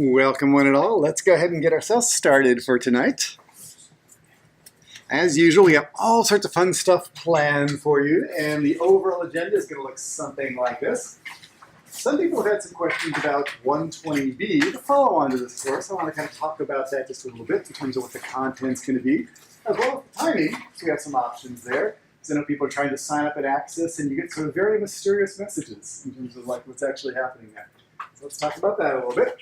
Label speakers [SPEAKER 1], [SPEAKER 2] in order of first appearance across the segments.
[SPEAKER 1] Welcome one and all. Let's go ahead and get ourselves started for tonight. As usual, we have all sorts of fun stuff planned for you, and the overall agenda is going to look something like this. Some people have had some questions about 120B. To follow on to this course, I want to kind of talk about that just a little bit in terms of what the content's going to be, as well as the timing. So we have some options there. So I know people are trying to sign up and access, and you get sort of very mysterious messages in terms of like what's actually happening there. So let's talk about that a little bit.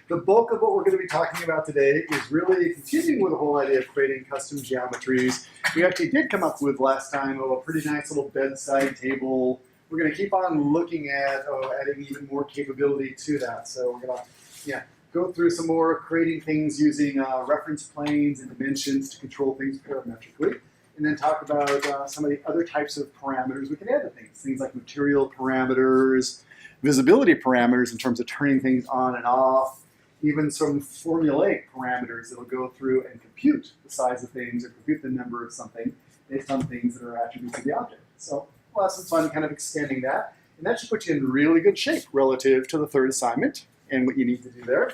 [SPEAKER 1] The bulk of what we're going to be talking about today is really continuing with the whole idea of creating custom geometries. We actually did come up with last time a pretty nice little bedside table. We're going to keep on looking at adding even more capability to that. So we're going to go through some more creating things using reference planes and dimensions to control things parametrically. And then talk about some of the other types of parameters we can add to things. Things like material parameters, visibility parameters in terms of turning things on and off, even some formulaic parameters that will go through and compute the size of things or compute the number of something based on things that are attributes of the object. So we'll have some fun kind of extending that. And that should put you in really good shape relative to the third assignment and what you need to do there.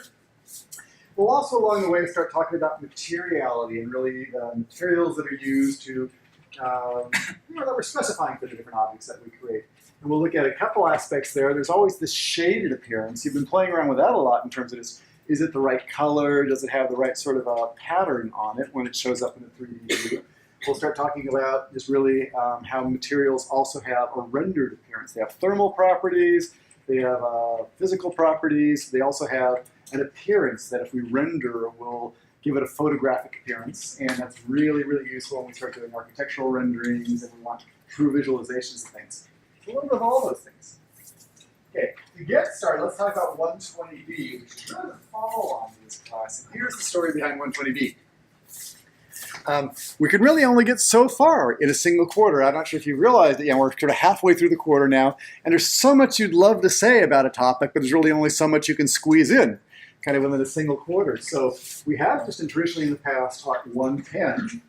[SPEAKER 1] We'll also along the way start talking about materiality and really the materials that are used to, that we're specifying for the different objects that we create. And we'll look at a couple aspects there. There's always this shaded appearance. You've been playing around with that a lot in terms of this. Is it the right color? Does it have the right sort of pattern on it when it shows up in the 3D view? We'll start talking about just really how materials also have a rendered appearance. They have thermal properties, they have physical properties, they also have an appearance that if we render will give it a photographic appearance, and that's really, really useful when we start doing architectural renderings and we want true visualizations of things. So what about all those things? Okay, to get started, let's talk about 120B, which is really the follow-on to this class. And here's the story behind 120B. We can really only get so far in a single quarter. I'm not sure if you realize that we're sort of halfway through the quarter now, and there's so much you'd love to say about a topic, but there's really only so much you can squeeze in, kind of within a single quarter. So we have just traditionally in the past taught 110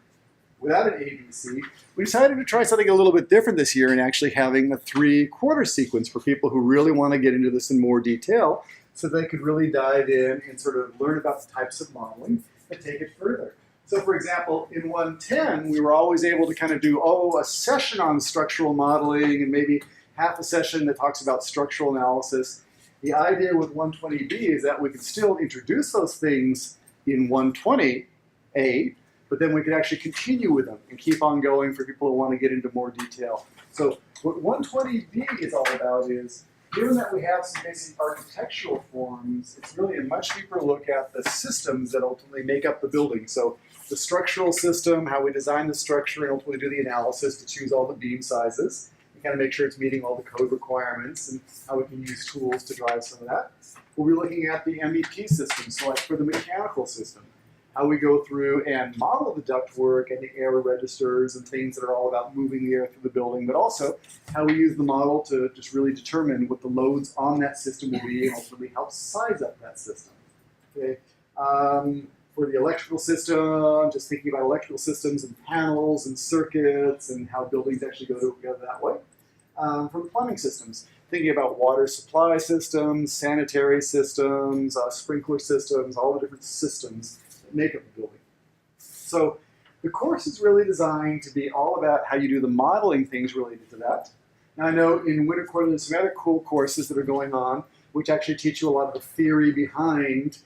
[SPEAKER 1] without an ABC. We decided to try something a little bit different this year and actually having a 3/4 sequence for people who really want to get into this in more detail so they could really dive in and sort of learn about the types of modeling and take it further. So for example, in 110, we were always able to kind of do, a session on structural modeling and maybe half a session that talks about structural analysis. The idea with 120B is that we can still introduce those things in 120A, but then we can actually continue with them and keep on going for people who want to get into more detail. So what 120B is all about is, given that we have some basic architectural forms, it's really a much deeper look at the systems that ultimately make up the building. So the structural system, how we design the structure and ultimately do the analysis to choose all the beam sizes, and kind of make sure it's meeting all the code requirements and how we can use tools to drive some of that. We'll be looking at the MEP system, so like for the mechanical system, how we go through and model the ductwork and the air registers and things that are all about moving the air through the building, but also how we use the model to just really determine what the loads on that system will be and ultimately help size up that system. Okay. For the electrical system, just thinking about electrical systems and panels and circuits and how buildings actually go together that way. For the plumbing systems, thinking about water supply systems, sanitary systems, sprinkler systems, all the different systems make up the building. So the course is really designed to be all about how you do the modeling things related to that. Now I know in winter quarter there's some other cool courses that are going on which actually teach you a lot of the theory behind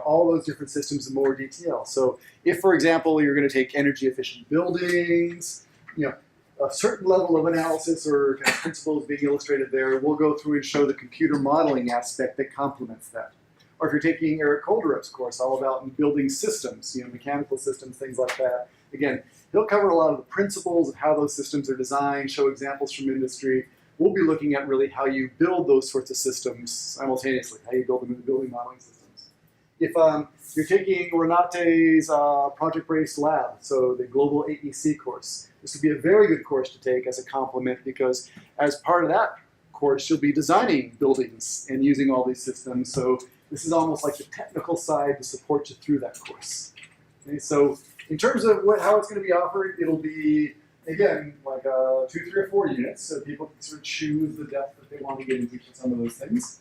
[SPEAKER 1] all those different systems in more detail. So if, for example, you're going to take energy efficient buildings, a certain level of analysis or kind of principles being illustrated there, we'll go through and show the computer modeling aspect that complements that. Or if you're taking Eric Kolderup's course, all about building systems, mechanical systems, things like that. Again, he'll cover a lot of the principles of how those systems are designed, show examples from industry. We'll be looking at really how you build those sorts of systems simultaneously, how you build them in the building modeling systems. If you're taking Renate's project-based lab, so the global AEC course, this would be a very good course to take as a complement because as part of that course, you'll be designing buildings and using all these systems. So this is almost like the technical side to support you through that course. Okay, so in terms of how it's going to be offered, it'll be, again, like 2, 3, or 4 units, so people can sort of choose the depth that they want to get into for some of those things.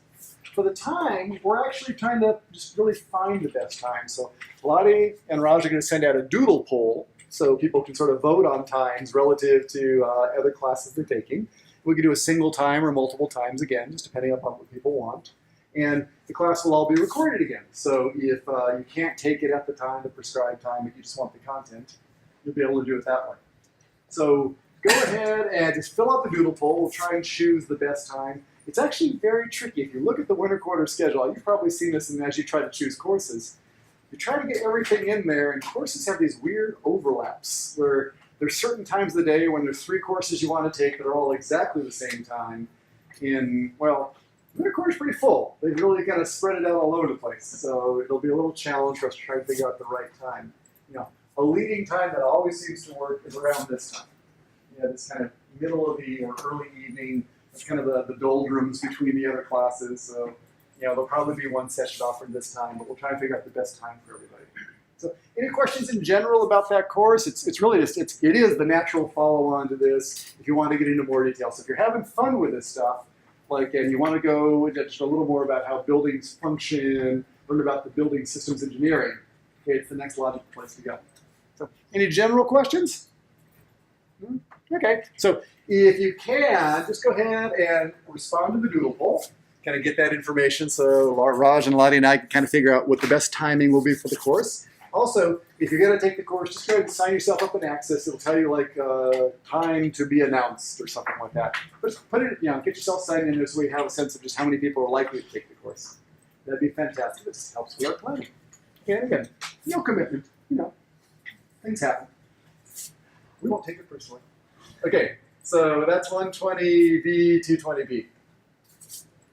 [SPEAKER 1] For the time, we're actually trying to just really find the best time. So Lottie and Raj are going to send out a doodle poll so people can sort of vote on times relative to other classes they're taking. We can do a single time or multiple times again, just depending upon what people want. And the class will all be recorded again. So if you can't take it at the time, the prescribed time, but you just want the content, you'll be able to do it that way. So go ahead and just fill out the doodle poll. We'll try and choose the best time. It's actually very tricky. If you look at the winter quarter schedule, you've probably seen this as you try to choose courses. You try to get everything in there, and courses have these weird overlaps where there's certain times of the day when there's 3 courses you want to take that are all exactly the same time. Well, winter quarter is pretty full. They've really kind of spread it out all over the place. So it'll be a little challenge for us to try to figure out the right time. A leading time that always seems to work is around this time. This kind of middle of the or early evening. It's kind of the doldrums between the other classes. So, there'll probably be one session offered this time, but we'll try and figure out the best time for everybody. So, any questions in general about that course? It's really just, it is the natural follow-on to this if you want to get into more detail. So if you're having fun with this stuff, and you want to go just a little more about how buildings function, learn about the building systems engineering, okay, it's the next logical place to go. So, any general questions? Okay, so if you can, just go ahead and respond to the doodle poll, kind of get that information so Raj and Lottie and I can kind of figure out what the best timing will be for the course. Also, if you're going to take the course, just go ahead and sign yourself up in Access. It'll tell you like time to be announced or something like that. But just put it, get yourself signed in so we have a sense of just how many people are likely to take the course. That'd be fantastic. It just helps with our planning. And again, no commitment. Things happen. We won't take it personally. Okay, so that's 120B, 220B.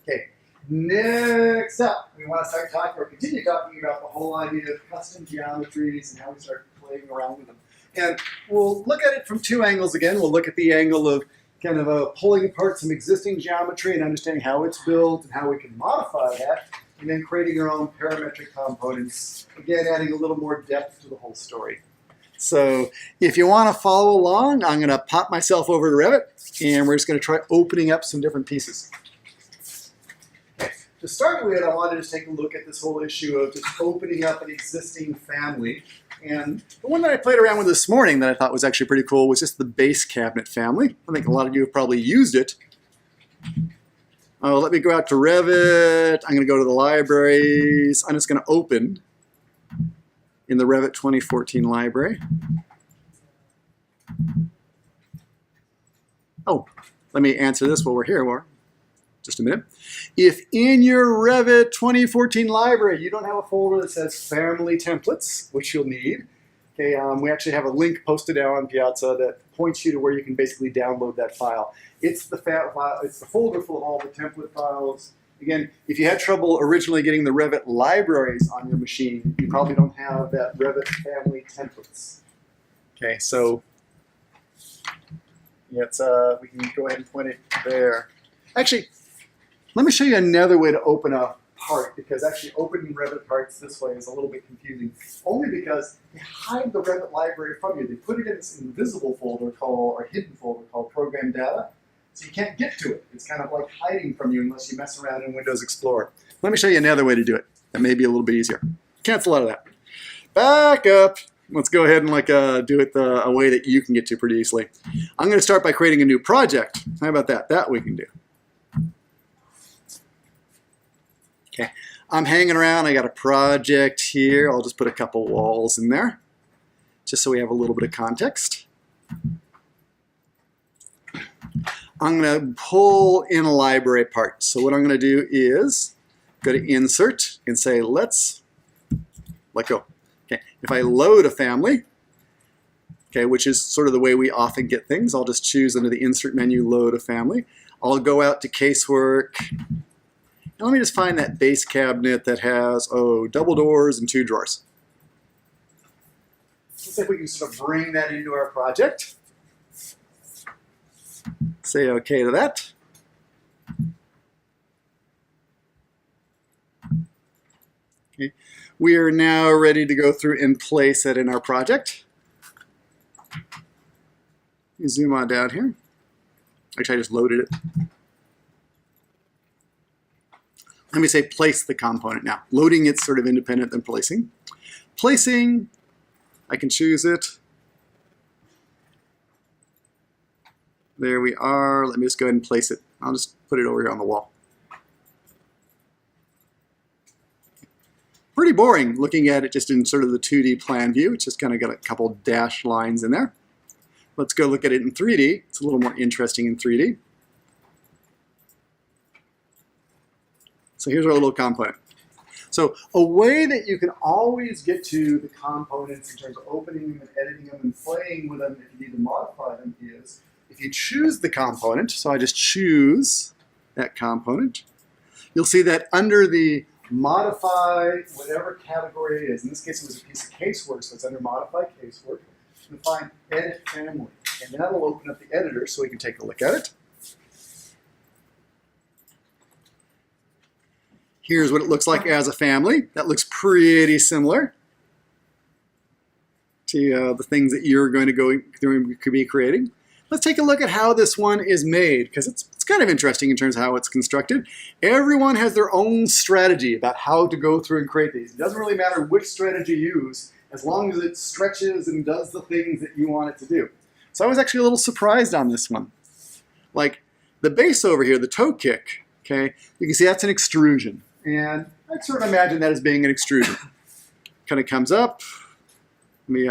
[SPEAKER 1] Okay, next up, we want to start talking or continue talking about the whole idea of custom geometries and how we start playing around with them. And we'll look at it from 2 angles again. We'll look at the angle of kind of pulling apart some existing geometry and understanding how it's built and how we can modify that, and then creating our own parametric components, again adding a little more depth to the whole story. So if you want to follow along, I'm going to pop myself over to Revit, and we're just going to try opening up some different pieces. Okay. To start with, I wanted to just take a look at this whole issue of just opening up an existing family. And the one that I played around with this morning that I thought was actually pretty cool was just the base cabinet family. I think a lot of you have probably used it. Let me go out to Revit. I'm going to go to the libraries. I'm just going to open in the Revit 2014 library. Oh, let me answer this while we're here, just a minute. If in your Revit 2014 library you don't have a folder that says family templates, which you'll need, okay, we actually have a link posted out on Piazza that points you to where you can basically download that file. It's the folder full of all the template files. Again, if you had trouble originally getting the Revit libraries on your machine, you probably don't have that Revit family templates. Okay, so yeah, we can go ahead and point it there. Actually, let me show you another way to open a part, because actually opening Revit parts this way is a little bit confusing. Only because they hide the Revit library from you. They put it in this invisible folder or hidden folder called Program Data. So you can't get to it. It's kind of like hiding from you unless you mess around in Windows Explorer. Let me show you another way to do it. That may be a little bit easier. Cancel out of that. Back up. Let's go ahead and do it a way that you can get to pretty easily. I'm going to start by creating a new project. How about that? That we can do. Okay. I'm hanging around. I got a project here. I'll just put a couple walls in there, just so we have a little bit of context. I'm going to pull in a library part. So what I'm going to do is go to Insert and say, let's let go. Okay. If I load a family, okay, which is sort of the way we often get things, I'll just choose under the Insert menu, Load a Family. I'll go out to Casework. And let me just find that base cabinet that has, double doors and 2 drawers. Let's see if we can sort of bring that into our project. Say OK to that. Okay. We are now ready to go through and place it in our project. Zoom on down here. Actually, I just loaded it. let me say place the component now. Loading it's sort of independent than placing. Placing, I can choose it. There we are. Let me just go ahead and place it. I'll just put it over here on the wall. Pretty boring looking at it just in sort of the 2D plan view. It's just kind of got a couple dashed lines in there. Let's go look at it in 3D. It's a little more interesting in 3D. So here's our little component. So a way that you can always get to the components in terms of opening them and editing them and playing with them if you need to modify them is if you choose the component, so I just choose that component, you'll see that under the modify whatever category it is, in this case it was a piece of casework, so it's under modify casework, you'll find edit family, and that'll open up the editor so we can take a look at it. Here's what it looks like as a family. That looks pretty similar to the things that you're going to be creating. Let's take a look at how this one is made, because it's kind of interesting in terms of how it's constructed. Everyone has their own strategy about how to go through and create these. It doesn't really matter which strategy you use, as long as it stretches and does the things that you want it to do. So I was actually a little surprised on this one. Like the base over here, the toe kick, okay, you can see that's an extrusion. And I sort of imagine that as being an extrusion. Kind of comes up. Let me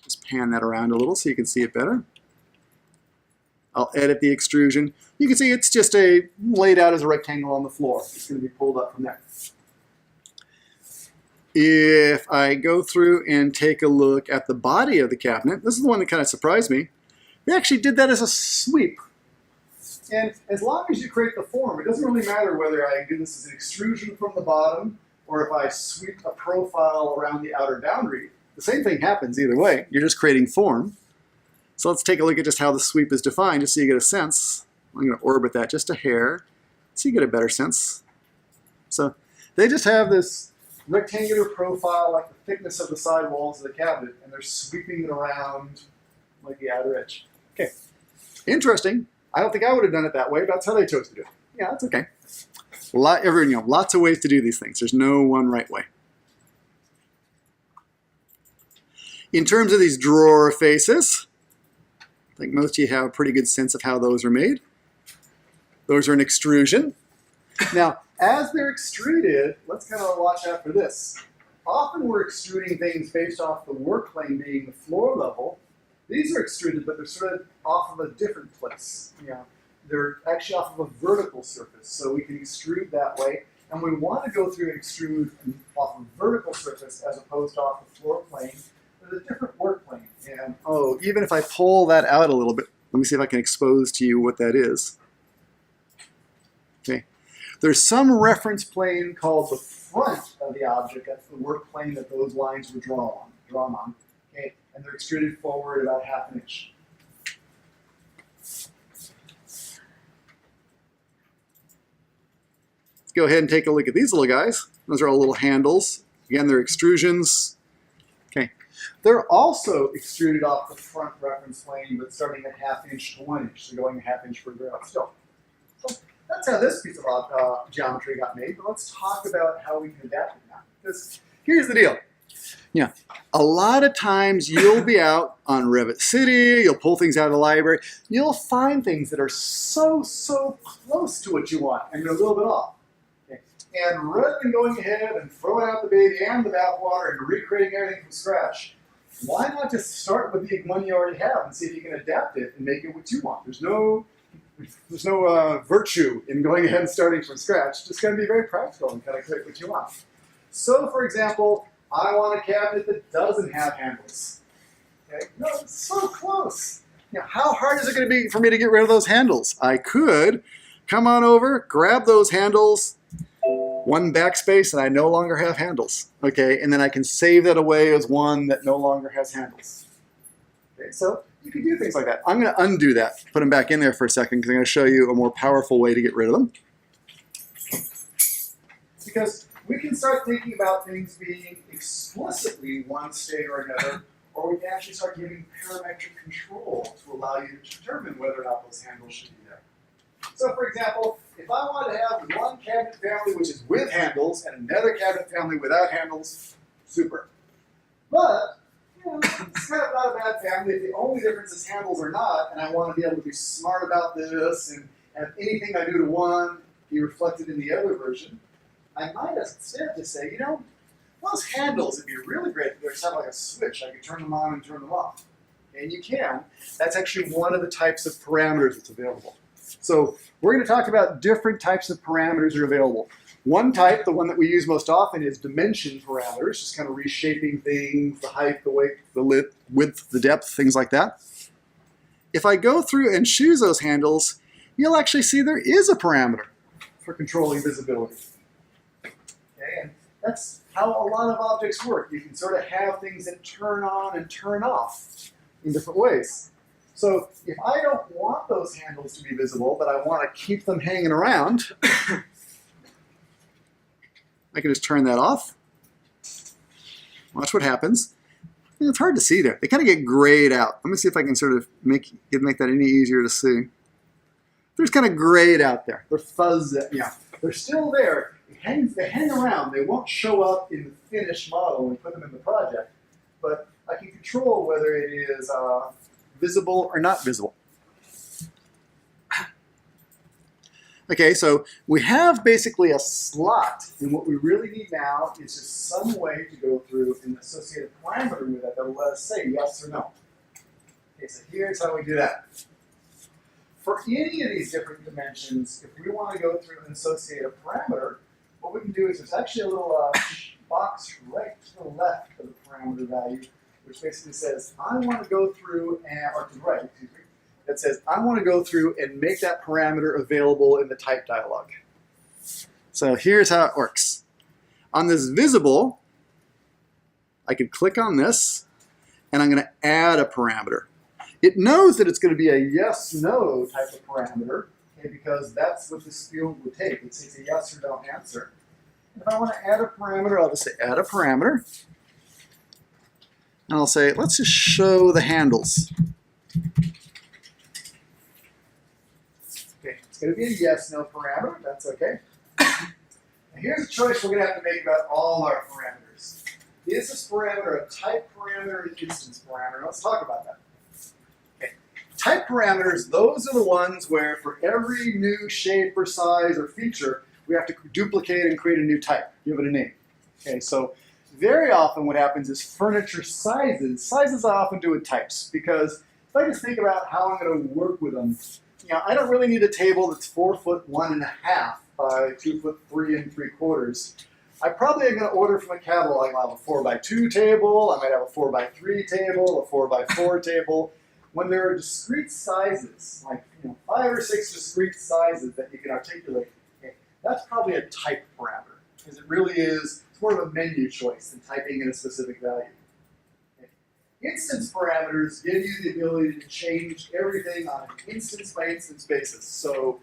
[SPEAKER 1] just pan that around a little so you can see it better. I'll edit the extrusion. You can see it's just laid out as a rectangle on the floor. It's going to be pulled up from there. If I go through and take a look at the body of the cabinet, this is the one that kind of surprised me. They actually did that as a sweep. And as long as you create the form, it doesn't really matter whether I do this as an extrusion from the bottom or if I sweep a profile around the outer boundary. The same thing happens either way. You're just creating form. So let's take a look at just how the sweep is defined just so you get a sense. I'm going to orbit that just a hair so you get a better sense. So they just have this rectangular profile like the thickness of the side walls of the cabinet, and they're sweeping it around like the outer edge. Okay, interesting. I don't think I would have done it that way, but that's how they chose to do it. Yeah, that's okay. Lots of ways to do these things. There's no one right way. In terms of these drawer faces, I think most of you have a pretty good sense of how those are made. Those are an extrusion. Now, as they're extruded, let's kind of watch out for this. Often we're extruding things based off the work plane being the floor level. These are extruded, but they're sort of off of a different place. They're actually off of a vertical surface, so we can extrude that way. And we want to go through and extrude off a vertical surface as opposed to off the floor plane. There's a different work plane. And even if I pull that out a little bit, let me see if I can expose to you what that is. Okay, there's some reference plane called the front of the object. That's the work plane that those lines were drawn on. Okay, and they're extruded forward about ½ an inch. Let's go ahead and take a look at these little guys. Those are all little handles. Again, they're extrusions. Okay, they're also extruded off the front reference plane, but starting at ½ inch to 1 inch, so going ½ inch further out still. So that's how this piece of geometry got made. But let's talk about how we can adapt it now. Because here's the deal. A lot of times you'll be out on Revit City, you'll pull things out of the library, you'll find things that are so close to what you want, and they're a little bit off. Okay. And rather than going ahead and throwing out the baby and the bathwater and recreating everything from scratch, why not just start with the one you already have and see if you can adapt it and make it what you want? There's no virtue in going ahead and starting from scratch. Just got to be very practical and kind of create what you want. So, for example, I want a cabinet that doesn't have handles. Okay? No, it's so close. How hard is it going to be for me to get rid of those handles? I could come on over, grab those handles, one backspace, and I no longer have handles. Okay, and then I can save that away as one that no longer has handles. Okay, so you can do things like that. I'm going to undo that, put them back in there for a second, because I'm going to show you a more powerful way to get rid of them. Because we can start thinking about things being explicitly one state or another, or we can actually start giving parametric control to allow you to determine whether or not those handles should be there. So for example, if I want to have one cabinet family which is with handles and another cabinet family without handles, super. But, you know, it's kind of not a bad family if the only difference is handles or not, and I want to be able to be smart about this and have anything I do to one be reflected in the other version. I might instead just say, you know, those handles would be really great if they just have like a switch. I could turn them on and turn them off. And you can. That's actually one of the types of parameters that's available. So we're going to talk about different types of parameters that are available. One type, the one that we use most often, is dimension parameters, just kind of reshaping things, the height, the weight, the width, the depth, things like that. If I go through and choose those handles, you'll actually see there is a parameter for controlling visibility. Okay, and that's how a lot of objects work. You can sort of have things that turn on and turn off in different ways. So if I don't want those handles to be visible, but I want to keep them hanging around, I can just turn that off. Watch what happens. It's hard to see there. They kind of get grayed out. Let me see if I can sort of make that any easier to see. They're just kind of grayed out there. They're fuzzed. Yeah, they're still there. They hang around. They won't show up in the finished model when we put them in the project. But I can control whether it is visible or not visible. Okay, so we have basically a slot, and what we really need now is just some way to go through and associate a parameter with that that will let us say yes or no. Okay, so here's how we do that. For any of these different dimensions, if we want to go through and associate a parameter, what we can do is there's actually a little box right to the left of the parameter value, which basically says, I want to go through, or to the right, excuse me, that says, I want to go through and make that parameter available in the type dialog. So here's how it works. On this visible, I could click on this, and I'm going to add a parameter. It knows that it's going to be a yes-no type of parameter, okay, because that's what this field would take. It's a yes or no answer. And if I want to add a parameter, I'll just say add a parameter. And I'll say, let's just show the handles. Okay, it's going to be a yes-no parameter. That's okay. Now here's a choice we're going to have to make about all our parameters. Is this parameter a type parameter or an instance parameter? Let's talk about that. Okay. Type parameters, those are the ones where for every new shape or size or feature, we have to duplicate and create a new type, give it a name. Okay, so very often what happens is furniture sizes I often do with types, because if I just think about how I'm going to work with them, you know, I don't really need a table that's 4'1.5" by 2'3 3/4. I probably am going to order from a catalog. I'll have a 4x2 table, I might have a 4x3 table, a 4x4 table. When there are discrete sizes, like 5 or 6 discrete sizes that you can articulate, okay, that's probably a type parameter, because it really is, it's more of a menu choice than typing in a specific value. Okay. Instance parameters give you the ability to change everything on an instance by instance basis. So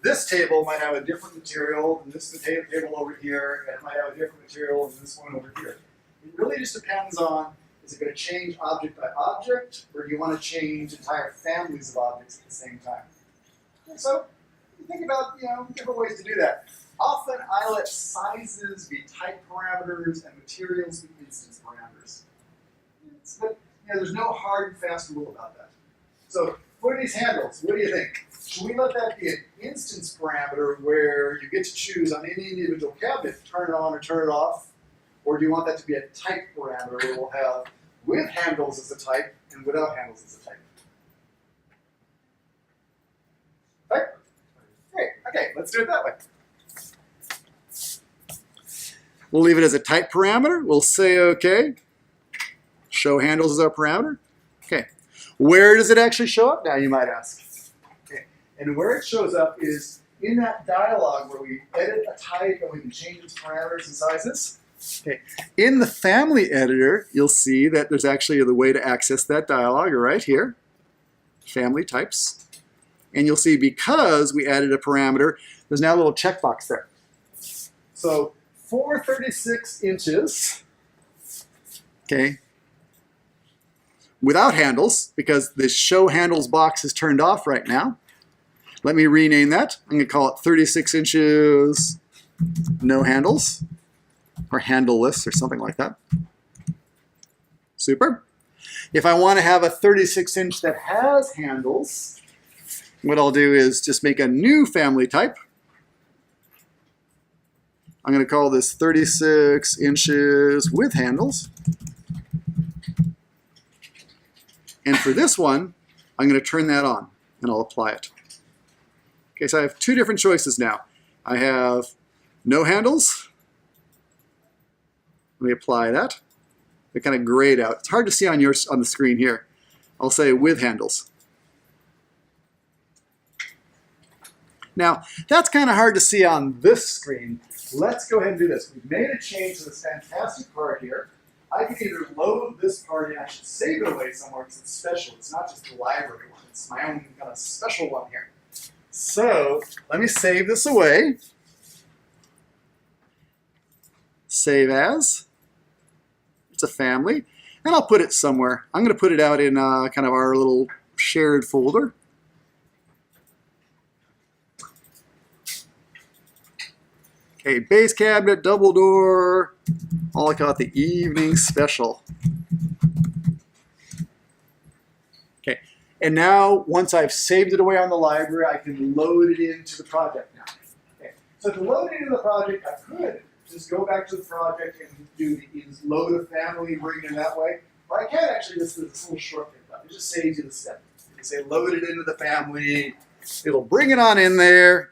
[SPEAKER 1] this table might have a different material than this table over here, and it might have a different material than this one over here. It really just depends on, is it going to change object by object, or do you want to change entire families of objects at the same time? And so you think about different ways to do that. Often I let sizes be type parameters and materials be instance parameters. But there's no hard and fast rule about that. So for these handles, what do you think? Should we let that be an instance parameter where you get to choose on any individual cabinet to turn it on or turn it off? Or do you want that to be a type parameter where we'll have with handles as a type and without handles as a type? Okay? Great. Okay, let's do it that way. We'll leave it as a type parameter. We'll say OK. Show handles as our parameter. Okay. Where does it actually show up now, you might ask? Okay. And where it shows up is in that dialog where we edit a type and we can change its parameters and sizes. Okay. In the family editor, you'll see that there's actually the way to access that dialog right here. Family types. And you'll see because we added a parameter, there's now a little checkbox there. So 436 inches, okay, without handles, because the show handles box is turned off right now. Let me rename that. I'm going to call it 36 inches, no handles, or handleless, or something like that. Super. If I want to have a 36 inch that has handles, what I'll do is just make a new family type. I'm going to call this 36 inches with handles. And for this one, I'm going to turn that on, and I'll apply it. Okay, so I have two different choices now. I have no handles. Let me apply that. They kind of grayed out. It's hard to see on the screen here. I'll say with handles. Now, that's kind of hard to see on this screen. Let's go ahead and do this. We've made a change to this fantastic part here. I can either load this part and I should save it away somewhere because it's special. It's not just the library one. It's my own kind of special one here. So let me save this away. Save as. It's a family. And I'll put it somewhere. I'm going to put it out in kind of our little shared folder. Okay, base cabinet, double door. I'll call it the evening special. Okay, and now once I've saved it away on the library, I can load it into the project now. Okay, so to load it into the project, I could just go back to the project and do the load a family, bring it in that way. Or I can actually just do this little shortcut button. It just saves you the step. You can say load it into the family. It'll bring it on in there.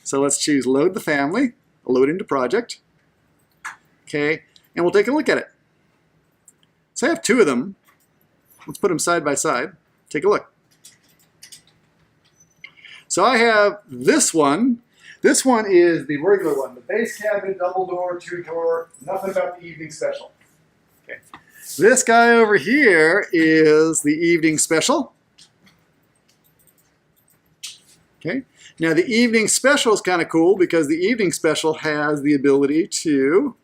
[SPEAKER 1] So let's choose load the family. Load into project. Okay, and we'll take a look at it. So I have two of them. Let's put them side by side. Take a look. So I have this one. This one is the regular one, the base cabinet, double door, two door, nothing about the evening special. Okay. This guy over here is the evening special. Okay. Now the evening special is kind of cool because the evening special has the ability to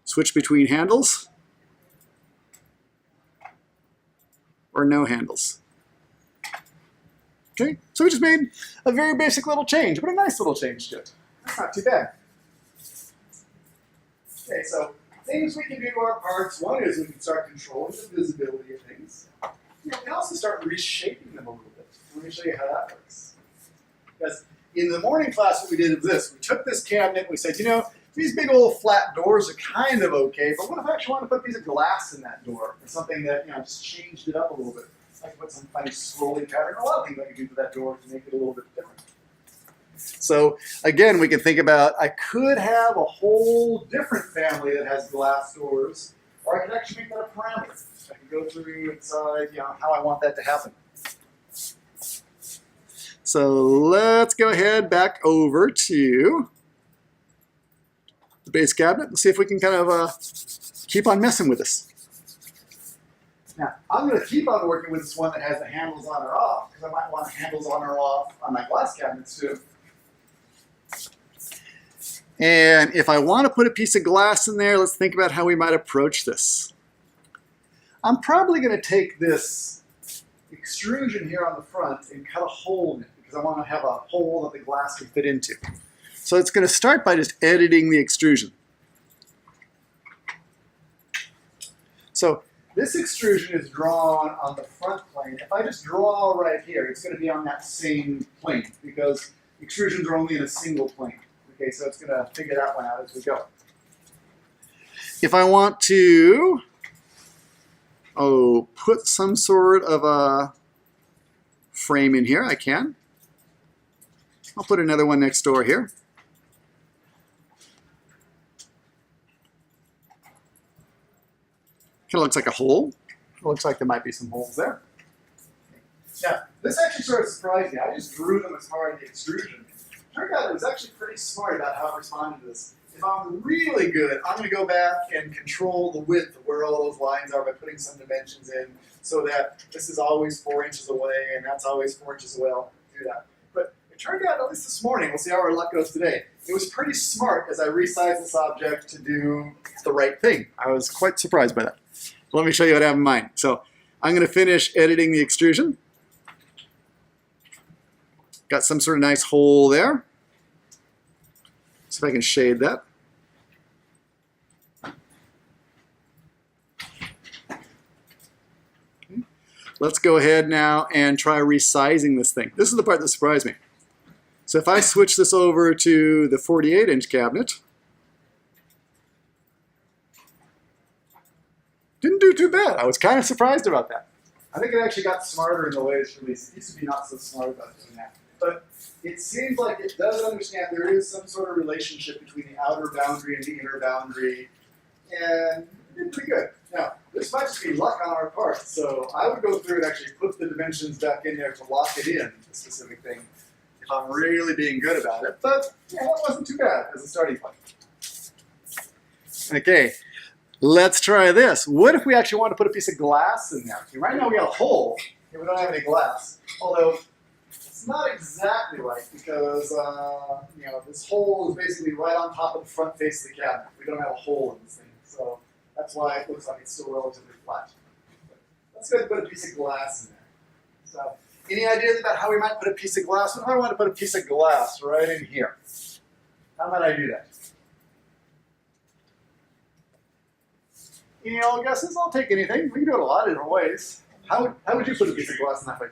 [SPEAKER 1] switch between handles or no handles. Okay, so we just made a very basic little change, but a nice little change to it. That's not too bad. Okay, so things we can do to our parts. One is we can start controlling the visibility of things. We can also start reshaping them a little bit. Let me show you how that works. Because in the morning class, what we did was this. We took this cabinet, we said, you know, these big old flat doors are kind of okay, but what if I actually want to put a piece of glass in that door? Or something that, you know, just changed it up a little bit. I can put some funny swirly pattern, a lot of things I can do to that door to make it a little bit different. So again, we can think about, I could have a whole different family that has glass doors, or I could actually make that a parameter. I can go through and decide, you know, how I want that to happen. So let's go ahead back over to the base cabinet and see if we can kind of keep on messing with this. Now, I'm going to keep on working with this one that has the handles on or off, because I might want handles on or off on my glass cabinets too. And if I want to put a piece of glass in there, let's think about how we might approach this. I'm probably going to take this extrusion here on the front and cut a hole in it, because I want to have a hole that the glass can fit into. So it's going to start by just editing the extrusion. So this extrusion is drawn on the front plane. If I just draw right here, it's going to be on that same plane because extrusions are only in a single plane. Okay, so it's going to figure that one out as we go. If I want to put some sort of a frame in here, I can. I'll put another one next door here. Kind of looks like a hole. It looks like there might be some holes there. Now, this actually sort of surprised me. I just drew them as far as the extrusion. Turned out it was actually pretty smart about how I responded to this. If I'm really good, I'm going to go back and control the width of where all those lines are by putting some dimensions in so that this is always 4 inches away and that's always 4 inches away. I'll do that. But it turned out, at least this morning, we'll see how our luck goes today, it was pretty smart as I resized this object to do the right thing. I was quite surprised by that. Let me show you what I have in mind. So I'm going to finish editing the extrusion. Got some sort of nice hole there. See if I can shade that. Okay. Let's go ahead now and try resizing this thing. This is the part that surprised me. So if I switch this over to the 48-inch cabinet, didn't do too bad. I was kind of surprised about that. I think it actually got smarter in the way it's released. It used to be not so smart about doing that. But it seems like it does understand there is some sort of relationship between the outer boundary and the inner boundary. And it did pretty good. Now, this might just be luck on our part. So I would go through and actually put the dimensions back in there to lock it in, the specific thing, if I'm really being good about it. But yeah, it wasn't too bad as a starting point. Okay. Let's try this. What if we actually want to put a piece of glass in there? Okay, right now we got a hole, and we don't have any glass. Although, it's not exactly right because you know, this hole is basically right on top of the front face of the cabinet. We don't have a hole in this thing, so that's why it looks like it's still relatively flat. But let's go ahead and put a piece of glass in there. So, any ideas about how we might put a piece of glass? What if I want to put a piece of glass right in here? How might I do that? Any old guesses? I'll take anything. We can do it a lot of different ways. How would you put a piece of glass in that way?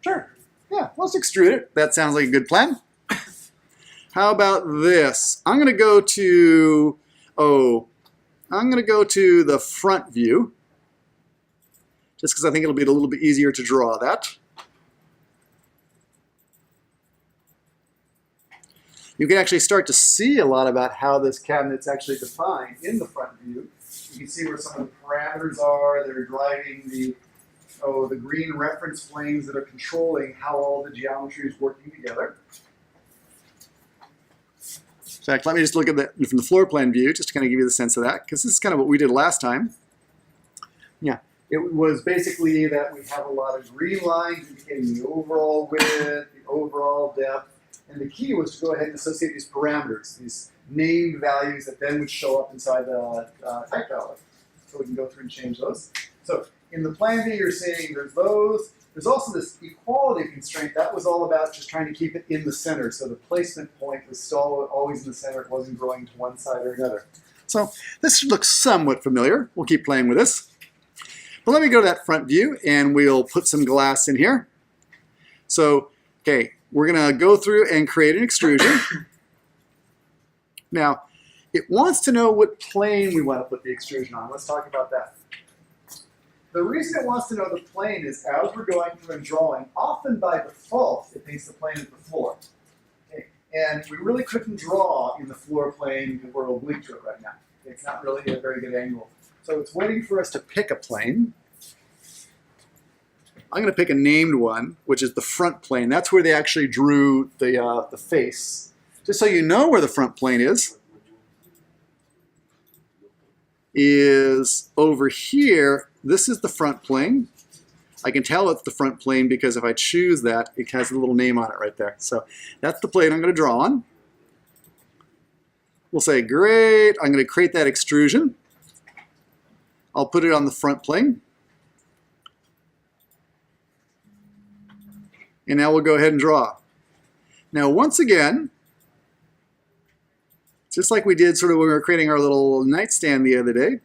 [SPEAKER 1] Sure. Yeah, let's extrude it. That sounds like a good plan. How about this? I'm going to go to, the front view, just because I think it'll be a little bit easier to draw that. You can actually start to see a lot about how this cabinet's actually defined in the front view. You can see where some of the parameters are that are driving the green reference planes that are controlling how all the geometry is working together. In fact, let me just look at that from the floor plan view, just to kind of give you the sense of that, because this is kind of what we did last time. Yeah, it was basically that we have a lot of green lines indicating the overall width, the overall depth, and the key was to go ahead and associate these parameters, these named values that then would show up inside the type value. So we can go through and change those. So in the plan view, you're seeing there's those. There's also this equality constraint. That was all about just trying to keep it in the center. So the placement point was still always in the center. It wasn't growing to one side or another. So this looks somewhat familiar. We'll keep playing with this. But let me go to that front view, and we'll put some glass in here. So, okay, we're going to go through and create an extrusion. Now, it wants to know what plane we want to put the extrusion on. Let's talk about that. The reason it wants to know the plane is as we're going through and drawing, often by default, it thinks the plane is the floor. Okay. And we really couldn't draw in the floor plane because we're oblique to it right now. It's not really a very good angle. So it's waiting for us to pick a plane. I'm going to pick a named one, which is the front plane. That's where they actually drew the face. Just so you know where the front plane is over here. This is the front plane. I can tell it's the front plane because if I choose that, it has a little name on it right there. So that's the plane I'm going to draw on. We'll say, great, I'm going to create that extrusion. I'll put it on the front plane. And now we'll go ahead and draw. Now once again, just like we did sort of when we were creating our little nightstand the other day,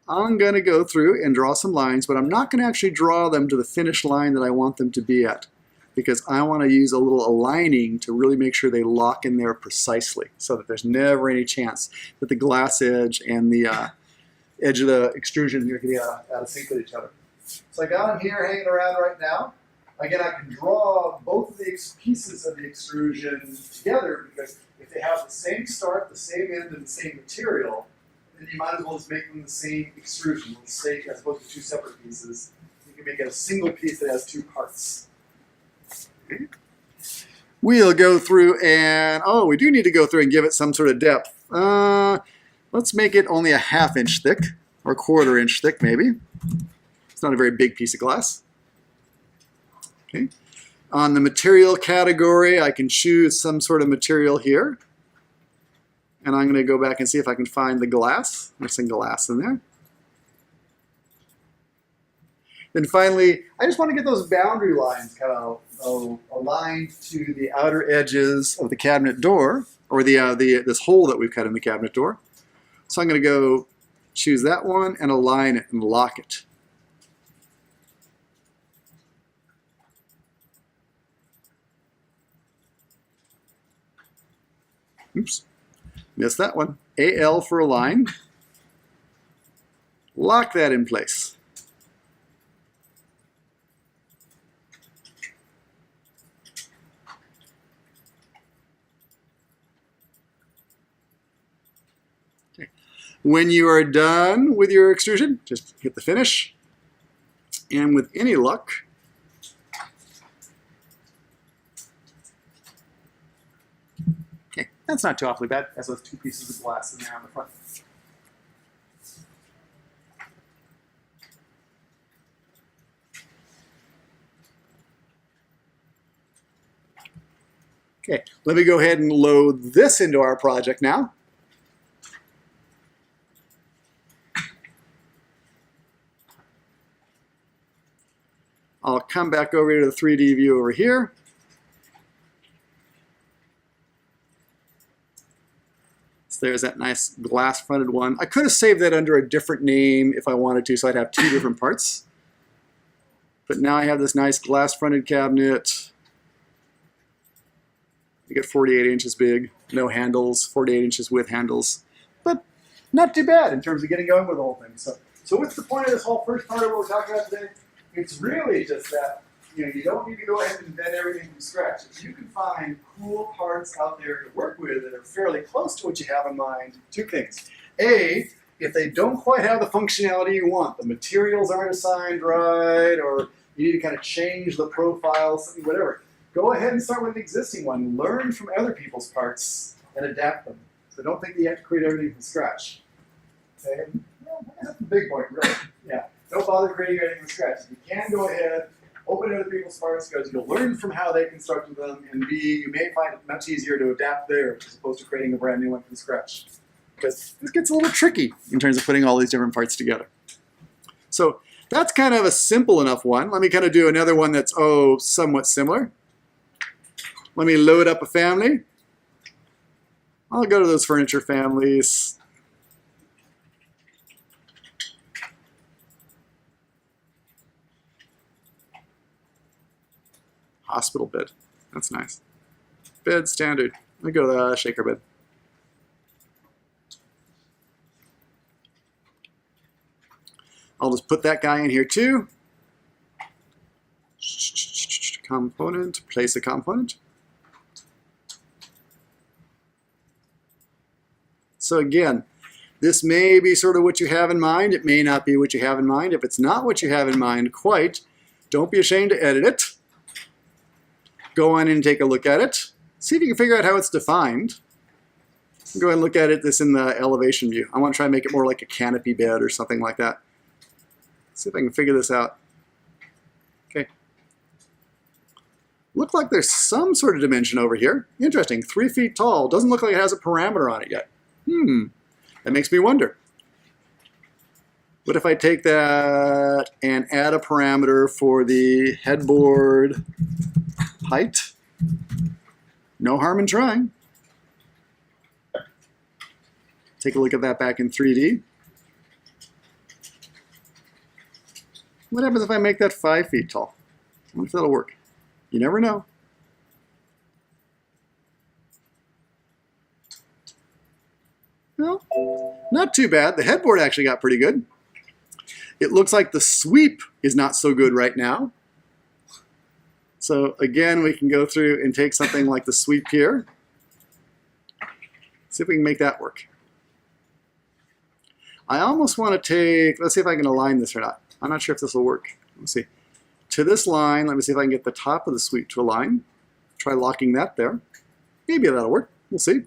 [SPEAKER 1] I'm going to go through and draw some lines, but I'm not going to actually draw them to the finish line that I want them to be at, because I want to use a little aligning to really make sure they lock in there precisely so that there's never any chance that the glass edge and the edge of the extrusion are going to get out of sync with each other. So I got them here hanging around right now. Again, I can draw both of the pieces of the extrusion together because if they have the same start, the same end, and the same material, then you might as well just make them the same extrusion, as opposed to two separate pieces. You can make it a single piece that has two parts. Okay. We'll go through and, we do need to go through and give it some sort of depth. Let's make it only a 1/2 inch thick, or 1/4 inch thick maybe. It's not a very big piece of glass. Okay. On the material category, I can choose some sort of material here. And I'm going to go back and see if I can find the glass. There's some glass in there. Then finally, I just want to get those boundary lines kind of aligned to the outer edges of the cabinet door, or this hole that we've cut in the cabinet door. So I'm going to go choose that one and align it and lock it. Oops, missed that one. AL for align. Lock that in place. Okay. When you are done with your extrusion, just hit the finish. And with any luck, okay, that's not too awfully bad. That's those two pieces of glass in there on the front. Okay, let me go ahead and load this into our project now. I'll come back over to the 3D view over here. So there's that nice glass-fronted one. I could have saved that under a different name if I wanted to, so I'd have two different parts. But now I have this nice glass-fronted cabinet. You get 48 inches big, no handles, 48 inches with handles. But not too bad in terms of getting going with the whole thing. So what's the point of this whole first part of what we're talking about today? It's really just that you don't need to go ahead and invent everything from scratch. If you can find cool parts out there to work with that are fairly close to what you have in mind, two things. A, if they don't quite have the functionality you want, the materials aren't assigned right, or you need to kind of change the profile, something, whatever, go ahead and start with an existing one. Learn from other people's parts and adapt them. So don't think you have to create everything from scratch. Okay? Well, that's the big point, really. Yeah. Don't bother creating anything from scratch. If you can, go ahead, open other people's parts, because you'll learn from how they constructed them, and B, you may find it much easier to adapt theirs as opposed to creating a brand new one from scratch. Because this gets a little tricky in terms of putting all these different parts together. So that's kind of a simple enough one. Let me kind of do another one that's, somewhat similar. Let me load up a family. I'll go to those furniture families. Hospital bed. That's nice. Bed standard. Let me go to the shaker bed. I'll just put that guy in here too. Component. Place a component. So again, this may be sort of what you have in mind. It may not be what you have in mind. If it's not what you have in mind quite, don't be ashamed to edit it. Go on and take a look at it. See if you can figure out how it's defined. Go ahead and look at this in the elevation view. I want to try and make it more like a canopy bed or something like that. See if I can figure this out. Okay. Look like there's some sort of dimension over here. Interesting. 3 feet tall. Doesn't look like it has a parameter on it yet. That makes me wonder. What if I take that and add a parameter for the headboard height? No harm in trying. Take a look at that back in 3D. What happens if I make that 5 feet tall? I wonder if that'll work. You never know. Well, not too bad. The headboard actually got pretty good. It looks like the sweep is not so good right now. So again, we can go through and take something like the sweep here. See if we can make that work. I almost want to take, let's see if I can align this or not. I'm not sure if this will work. Let's see. To this line, let me see if I can get the top of the sweep to align. Try locking that there. Maybe that'll work. We'll see.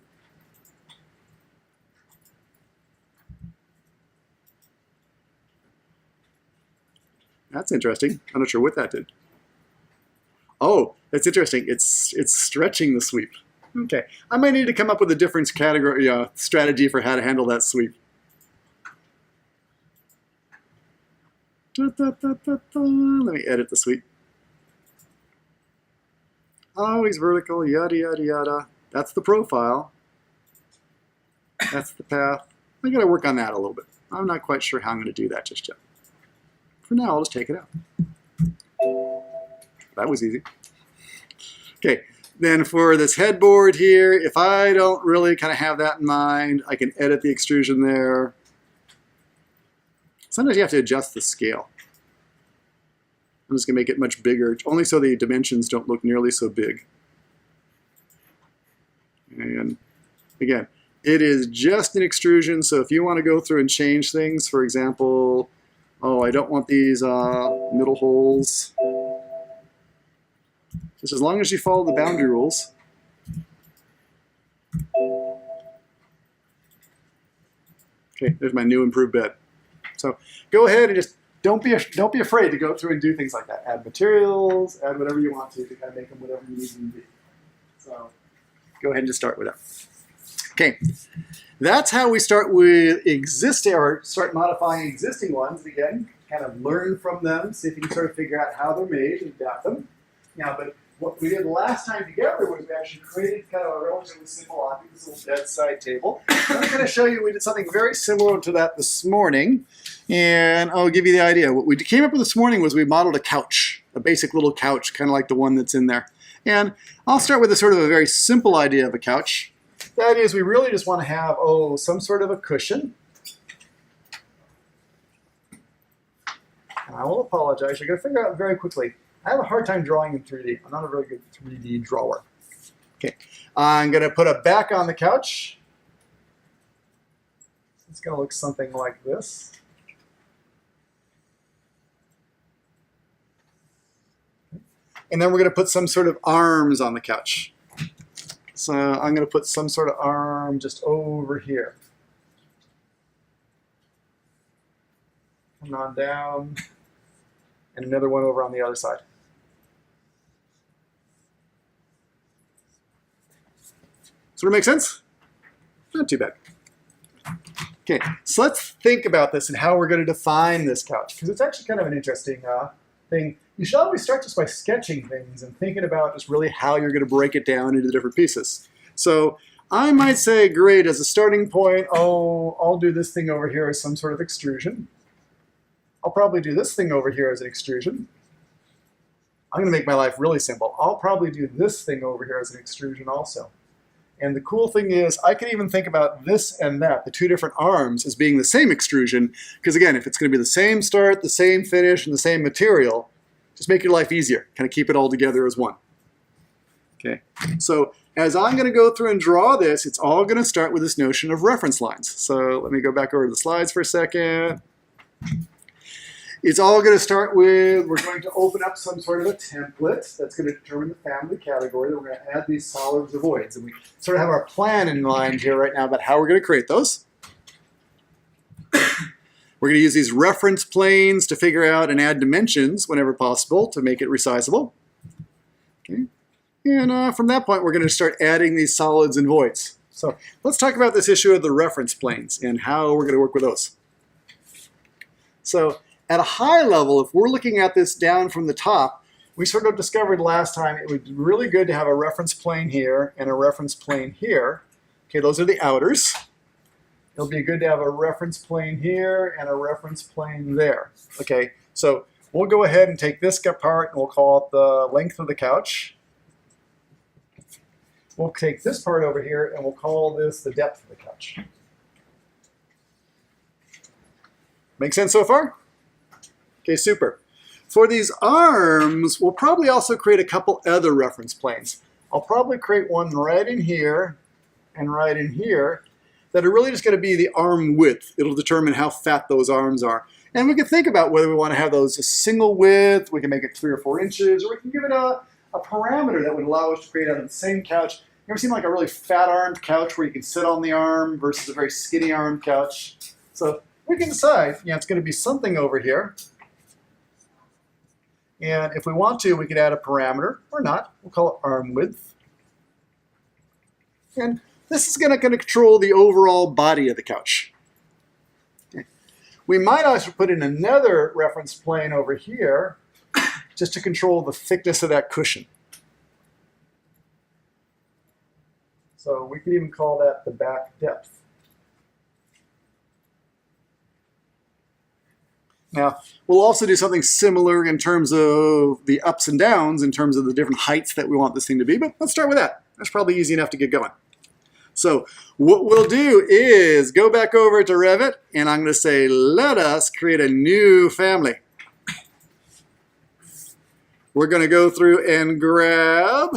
[SPEAKER 1] That's interesting. I'm not sure what that did. Oh, that's interesting. It's stretching the sweep. Okay, I might need to come up with a different category strategy for how to handle that sweep. Let me edit the suite. Always vertical, yada, yada, yada. That's the profile. That's the path. I got to work on that a little bit. I'm not quite sure how I'm going to do that just yet. For now, I'll just take it out. That was easy. Okay, then for this headboard here, if I don't really kind of have that in mind, I can edit the extrusion there. Sometimes you have to adjust the scale. I'm just going to make it much bigger, only so the dimensions don't look nearly so big. And again, it is just an extrusion, so if you want to go through and change things, for example, oh, I don't want these middle holes. Just as long as you follow the boundary rules. Okay, there's my new improved bed. So go ahead and just don't be afraid to go through and do things like that. Add materials, add whatever you want to kind of make them whatever you need them to be. So go ahead and just start with that. Okay, that's how we start with existing, or start modifying existing ones. Again, kind of learn from them, see if you can sort of figure out how they're made and adapt them. Now, but what we did last time together was we actually created kind of a relatively simple object, this little bedside table. I'm going to show you we did something very similar to that this morning, and I'll give you the idea. What we came up with this morning was we modeled a couch, a basic little couch, kind of like the one that's in there. And I'll start with a sort of a very simple idea of a couch. The idea is we really just want to have, some sort of a cushion. And I will apologize, you're going to figure out very quickly. I have a hard time drawing in 3D. I'm not a very good 3D drawer. Okay, I'm going to put a back on the couch. It's going to look something like this. And then we're going to put some sort of arms on the couch. So I'm going to put some sort of arm just over here. Come on down. And another one over on the other side. Sort of make sense? Not too bad. Okay, so let's think about this and how we're going to define this couch, because it's actually kind of an interesting thing. You should always start just by sketching things and thinking about just really how you're going to break it down into different pieces. So I might say, great, as a starting point, I'll do this thing over here as some sort of extrusion. I'll probably do this thing over here as an extrusion. I'm going to make my life really simple. I'll probably do this thing over here as an extrusion also. And the cool thing is I can even think about this and that, the two different arms, as being the same extrusion. Because again, if it's going to be the same start, the same finish, and the same material, just make your life easier. Kind of keep it all together as one. Okay, so as I'm going to go through and draw this, it's all going to start with this notion of reference lines. So let me go back over to the slides for a second. It's all going to start with, we're going to open up some sort of a template that's going to determine the family category. Then we're going to add these solids or voids. And we sort of have our plan in mind here right now about how we're going to create those. We're going to use these reference planes to figure out and add dimensions whenever possible to make it resizable. Okay. And from that point, we're going to start adding these solids and voids. So let's talk about this issue of the reference planes and how we're going to work with those. So at a high level, if we're looking at this down from the top, we sort of discovered last time it would be really good to have a reference plane here and a reference plane here. Okay, those are the outers. It'll be good to have a reference plane here and a reference plane there. Okay, so we'll go ahead and take this part and we'll call it the length of the couch. We'll take this part over here and we'll call this the depth of the couch. Make sense so far? Okay, super. For these arms, we'll probably also create a couple other reference planes. I'll probably create one right in here and right in here that are really just going to be the arm width. It'll determine how fat those arms are. And we can think about whether we want to have those a single width, we can make it 3 or 4 inches, or we can give it a parameter that would allow us to create out of the same couch. You ever seen like a really fat-armed couch where you can sit on the arm versus a very skinny-armed couch? So we can decide, it's going to be something over here. And if we want to, we could add a parameter, or not. We'll call it arm width. And this is going to control the overall body of the couch. Okay. We might also put in another reference plane over here just to control the thickness of that cushion. So we could even call that the back depth. Now, we'll also do something similar in terms of the ups and downs, in terms of the different heights that we want this thing to be, but let's start with that. That's probably easy enough to get going. So what we'll do is go back over to Revit, and I'm going to say, let us create a new family. We're going to go through and grab,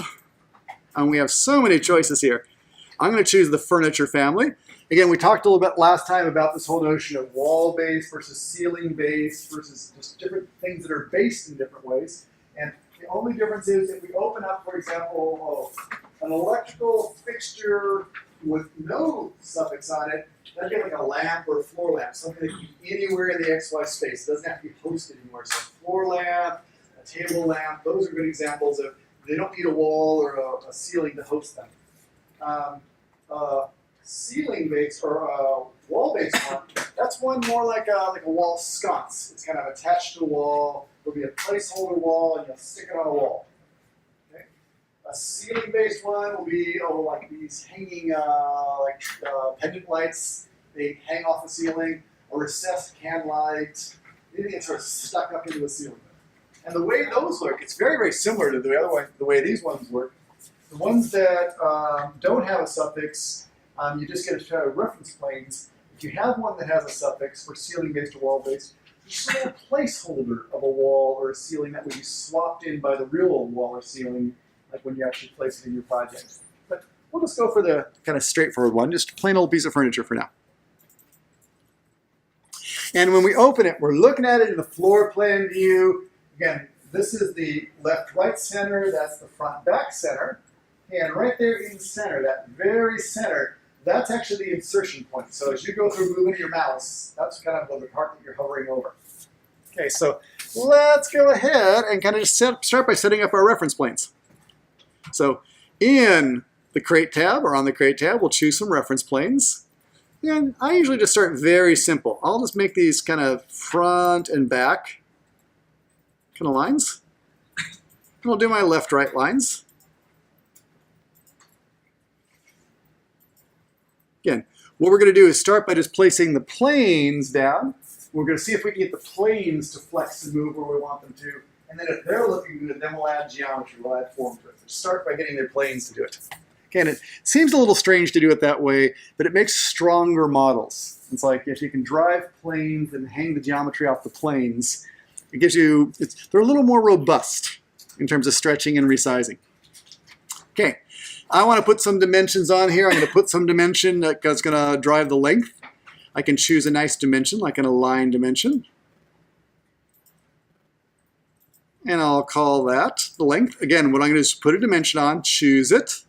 [SPEAKER 1] and we have so many choices here. I'm going to choose the furniture family. Again, we talked a little bit last time about this whole notion of wall-based versus ceiling-based versus just different things that are based in different ways. And the only difference is if we open up, for example, an electrical fixture with no suffix on it, that'd be like a lamp or a floor lamp, something that can be anywhere in the XY space. It doesn't have to be posted anywhere. So a floor lamp, a table lamp, those are good examples of, they don't need a wall or a ceiling to host them. Ceiling-based or wall-based one, that's one more like a wall sconce. It's kind of attached to the wall. There'll be a placeholder wall, and you'll stick it on a wall. Okay? A ceiling-based one will be like these hanging pendant lights. They hang off the ceiling. A recessed can light. Anything that's sort of stuck up into the ceiling. And the way those look, it's very, very similar to the way these ones work. The ones that don't have a suffix, you just get a set of reference planes. If you have one that has a suffix for ceiling-based or wall-based, it's a little placeholder of a wall or a ceiling that would be swapped in by the real wall or ceiling, like when you actually place it in your project. But we'll just go for the kind of straightforward one, just a plain old piece of furniture for now. And when we open it, we're looking at it in the floor plan view. Again, this is the left-right center, that's the front-back center. And right there in the center, that very center, that's actually the insertion point. So as you go through moving your mouse, that's kind of the part that you're hovering over. Okay, so let's go ahead and kind of just start by setting up our reference planes. So in the Create tab, or on the Create tab, we'll choose some reference planes. And I usually just start very simple. I'll just make these kind of front and back kind of lines. And I'll do my left-right lines. Again, what we're going to do is start by just placing the planes down. We're going to see if we can get the planes to flex and move where we want them to. And then if they're looking good, then we'll add geometry, we'll add form to it. So start by getting their planes to do it. Again, it seems a little strange to do it that way, but it makes stronger models. It's like if you can drive planes and hang the geometry off the planes, it gives you, they're a little more robust in terms of stretching and resizing. Okay, I want to put some dimensions on here. I'm going to put some dimension that's going to drive the length. I can choose a nice dimension, like an align dimension. And I'll call that the length. Again, what I'm going to do is put a dimension on, choose it.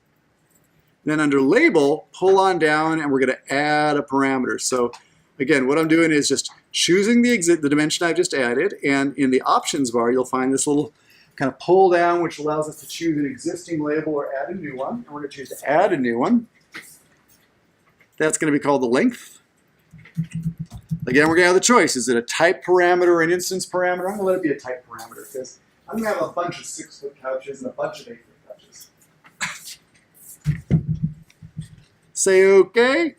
[SPEAKER 1] Then under label, pull on down, and we're going to add a parameter. So again, what I'm doing is just choosing the dimension I just added, and in the options bar, you'll find this little kind of pull down, which allows us to choose an existing label or add a new one. And we're going to choose to add a new one. That's going to be called the length. Again, we're going to have the choice. Is it a type parameter or an instance parameter? I'm going to let it be a type parameter because I'm going to have a bunch of 6-foot couches and a bunch of 8-foot couches. Say OK.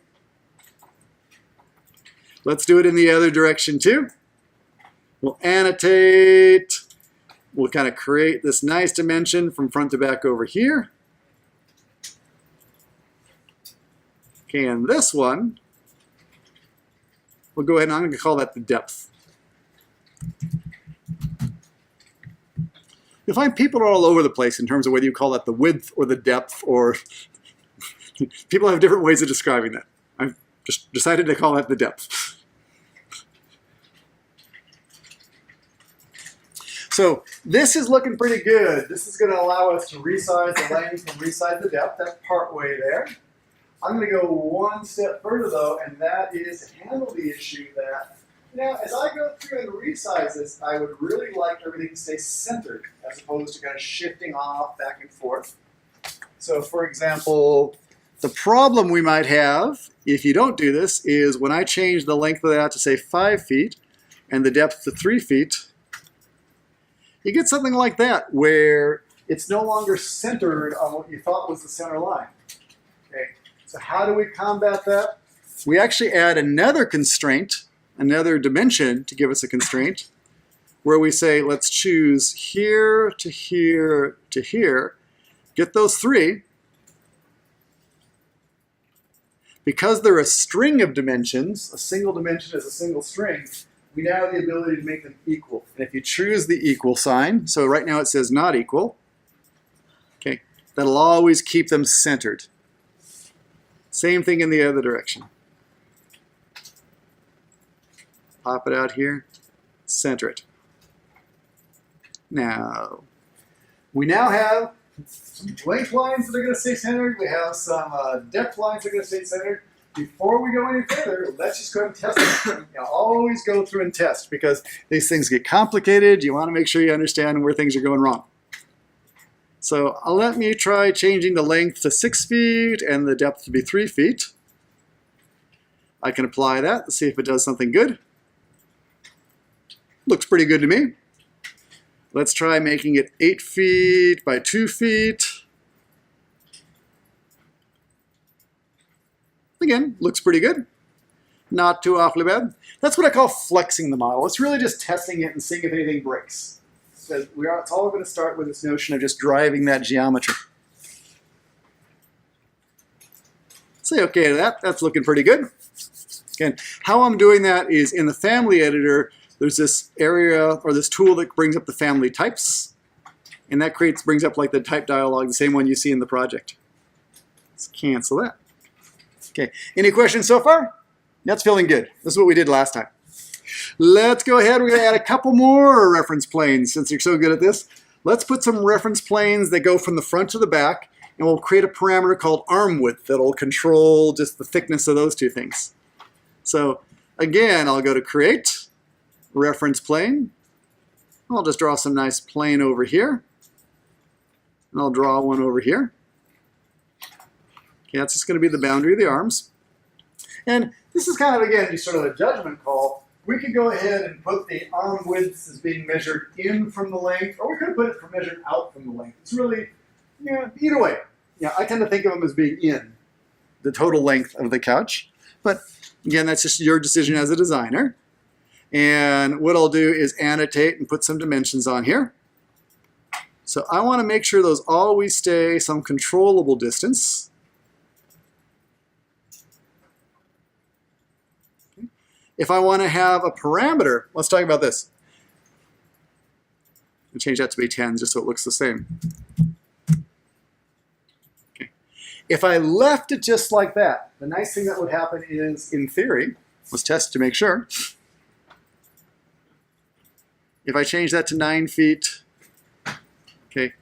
[SPEAKER 1] Let's do it in the other direction too. We'll annotate. We'll kind of create this nice dimension from front to back over here. Okay, and this one, we'll go ahead and I'm going to call that the depth. You'll find people are all over the place in terms of whether you call that the width or the depth, or people have different ways of describing that. I've just decided to call that the depth. So this is looking pretty good. This is going to allow us to resize the length and resize the depth. That's part way there. I'm going to go one step further though, and that is to handle the issue that, now as I go through and resize this, I would really like everything to stay centered as opposed to kind of shifting off back and forth. So for example, The problem we might have, if you don't do this, is when I change the length of that to say 5 feet and the depth to 3 feet, you get something like that where it's no longer centered on what you thought was the center line. Okay, so how do we combat that? We actually add another constraint, another dimension to give us a constraint, where we say, let's choose here to here to here, get those 3. Because they're a string of dimensions, a single dimension is a single string, we now have the ability to make them equal. And if you choose the equal sign, so right now it says not equal, okay, that'll always keep them centered. Same thing in the other direction. Pop it out here, center it. Now, we now have some length lines that are going to stay centered. We have some depth lines that are going to stay centered. Before we go any further, let's just go and test it. Always go through and test because these things get complicated. You want to make sure you understand where things are going wrong. So let me try changing the length to 6 feet and the depth to be 3 feet. I can apply that to see if it does something good. Looks pretty good to me. Let's try making it 8 feet by 2 feet. Again, looks pretty good. Not too awfully bad. That's what I call flexing the model. It's really just testing it and seeing if anything breaks. Because it's all going to start with this notion of just driving that geometry. Say okay to that. That's looking pretty good. Again, how I'm doing that is in the family editor, there's this area or this tool that brings up the family types. And that brings up like the type dialog, the same one you see in the project. Let's cancel that. Okay, any questions so far? That's feeling good. This is what we did last time. Let's go ahead. We're going to add a couple more reference planes since you're so good at this. Let's put some reference planes that go from the front to the back, and we'll create a parameter called arm width that'll control just the thickness of those two things. So again, I'll go to create, reference plane. I'll just draw some nice plane over here. And I'll draw one over here. Okay, that's just going to be the boundary of the arms. And this is kind of, again, just sort of a judgment call. We could go ahead and put the arm width as being measured in from the length, or we could put it for measured out from the length. It's really, either way. I tend to think of them as being in the total length of the couch. But again, that's just your decision as a designer. And what I'll do is annotate and put some dimensions on here. So I want to make sure those always stay some controllable distance. If I want to have a parameter, let's talk about this. I'll change that to be 10 just so it looks the same. Okay. If I left it just like that, the nice thing that would happen is, in theory, let's test to make sure. If I change that to 9 feet, okay,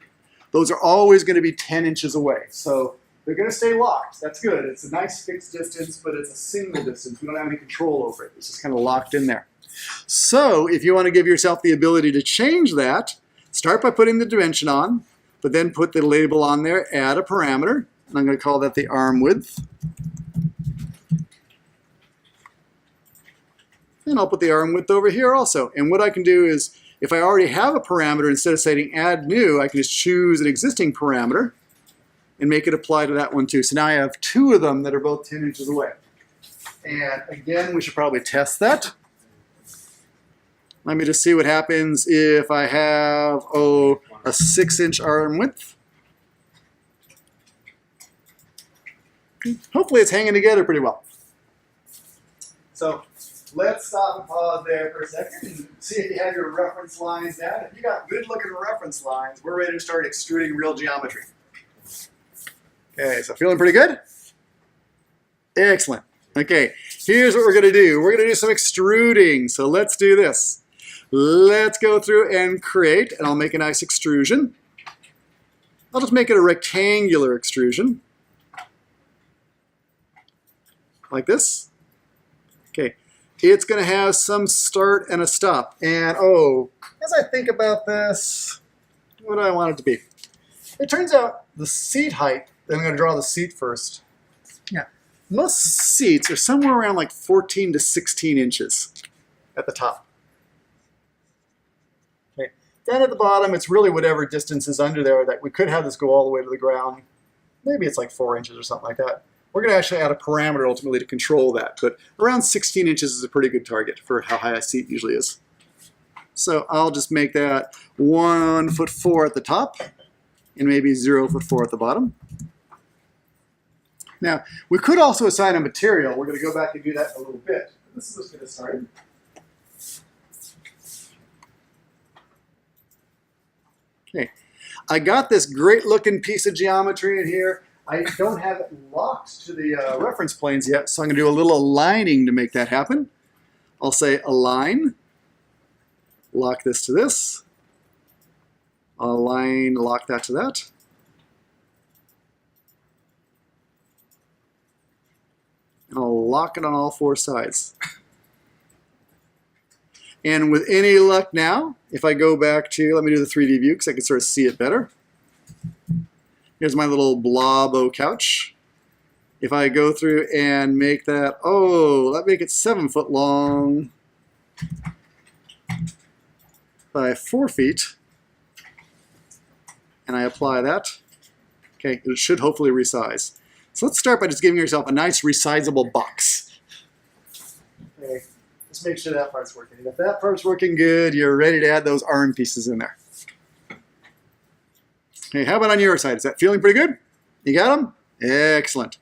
[SPEAKER 1] those are always going to be 10 inches away. So they're going to stay locked. That's good. It's a nice fixed distance, but it's a single distance. We don't have any control over it. It's just kind of locked in there. So if you want to give yourself the ability to change that, start by putting the dimension on, but then put the label on there, add a parameter, and I'm going to call that the arm width. And I'll put the arm width over here also. And what I can do is, if I already have a parameter, instead of saying add new, I can just choose an existing parameter and make it apply to that one too. So now I have 2 of them that are both 10 inches away. And again, we should probably test that. Let me just see what happens if I have, a 6-inch arm width. Hopefully it's hanging together pretty well. So let's stop and pause there for a second and see if you have your reference lines down. If you got good looking reference lines, we're ready to start extruding real geometry. Okay, so feeling pretty good? Excellent. Okay, here's what we're going to do. We're going to do some extruding. So let's do this. Let's go through and create, and I'll make a nice extrusion. I'll just make it a rectangular extrusion. Like this. Okay, it's going to have some start and a stop. And as I think about this, what do I want it to be? It turns out the seat height, I'm going to draw the seat first. Yeah, most seats are somewhere around like 14 to 16 inches at the top. Okay. Down at the bottom, it's really whatever distance is under there. That we could have this go all the way to the ground. Maybe it's like 4 inches or something like that. We're going to actually add a parameter ultimately to control that, but around 16 inches is a pretty good target for how high a seat usually is. So I'll just make that 1'4" at the top and maybe 0'4" at the bottom. Now, we could also assign a material. We're going to go back and do that in a little bit. This is just going to start. Okay, I got this great looking piece of geometry in here. I don't have it locked to the reference planes yet, so I'm going to do a little aligning to make that happen. I'll say align, lock this to this, align, lock that to that. And I'll lock it on all 4 sides. And with any luck now, if I go back to, let me do the 3D view because I can sort of see it better. Here's my little blobo couch. If I go through and make that, let's make it 7 foot long by 4 feet, and I apply that, okay, it should hopefully resize. So let's start by just giving yourself a nice resizable box. Okay, just make sure that part's working. And if that part's working good, you're ready to add those arm pieces in there. Okay, how about on your side? Is that feeling pretty good? You got them? Excellent.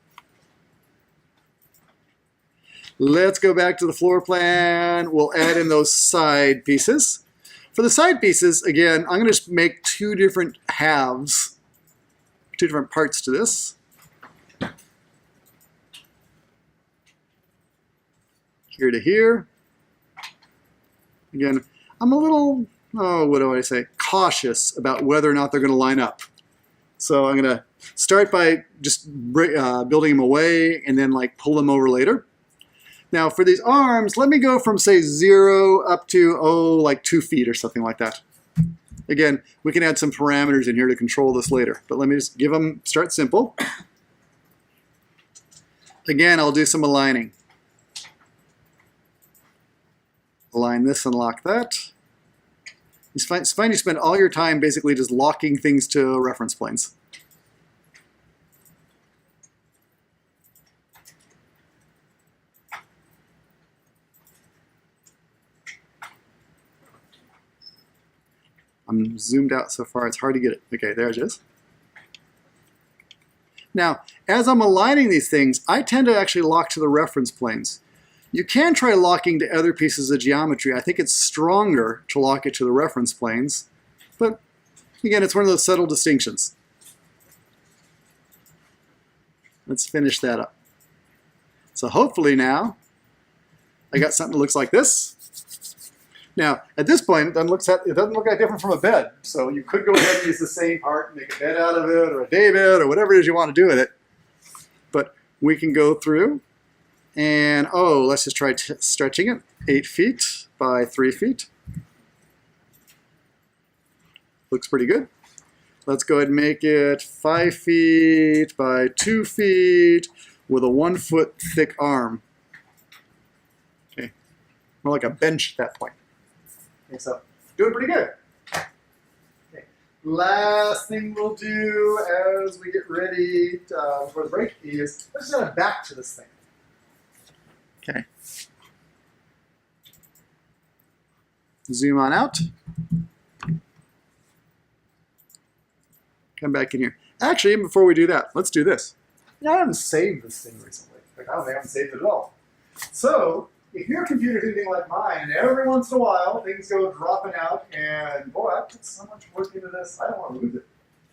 [SPEAKER 1] Let's go back to the floor plan. We'll add in those side pieces. For the side pieces, again, I'm going to just make 2 different halves, 2 different parts to this. Here to here. Again, I'm a little, what do I say, cautious about whether or not they're going to line up. So I'm going to start by just building them away and then like pull them over later. Now for these arms, let me go from say 0 up to, like 2 feet or something like that. Again, we can add some parameters in here to control this later, but let me just give them, start simple. Again, I'll do some aligning. Align this and lock that. It's fine you spend all your time basically just locking things to reference planes. I'm zoomed out so far it's hard to get it. Okay, there it is. Now, as I'm aligning these things, I tend to actually lock to the reference planes. You can try locking to other pieces of geometry. I think it's stronger to lock it to the reference planes, but again, it's one of those subtle distinctions. Let's finish that up. So hopefully now, I got something that looks like this. Now, at this point, it doesn't look that different from a bed. So you could go ahead and use the same part and make a bed out of it, or a day bed, or whatever it is you want to do with it. But we can go through and, let's just try stretching it. 8 feet by 3 feet. Looks pretty good. Let's go ahead and make it 5 feet by 2 feet with a 1 foot thick arm. Okay, more like a bench at that point. Okay, so doing pretty good. Okay. Last thing we'll do as we get ready for the break is let's just add back to this thing. Okay. Zoom on out. Come back in here. Actually, even before we do that, let's do this. I haven't saved this thing recently. I haven't saved it at all. So, if your computer's anything like mine, and every once in a while things go dropping out, and boy, I put so much work into this, I don't want to lose it.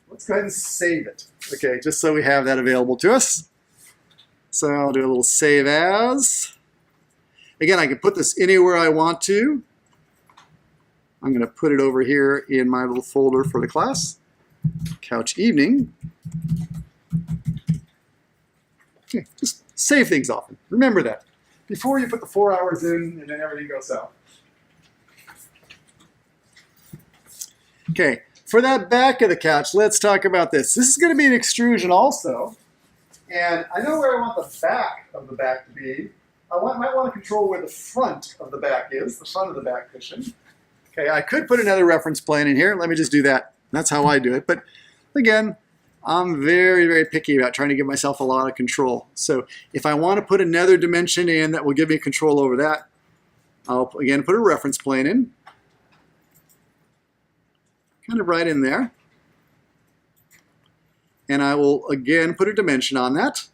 [SPEAKER 1] Let's go ahead and save it. Okay, just so we have that available to us. So I'll do a little save as. Again, I can put this anywhere I want to. I'm going to put it over here in my little folder for the class. Couch evening. Okay, just save things often. Remember that. Before you put the 4 hours in and then everything goes south. Okay, for that back of the couch, let's talk about this. This is going to be an extrusion also. And I know where I want the back of the back to be. Might want to control where the front of the back is, the front of the back cushion. Okay, I could put another reference plane in here. Let me just do that. That's how I do it. But again, I'm very, very picky about trying to give myself a lot of control. So if I want to put another dimension in that will give me control over that, I'll again put a reference plane in. Kind of right in there. And I will again put a dimension on that.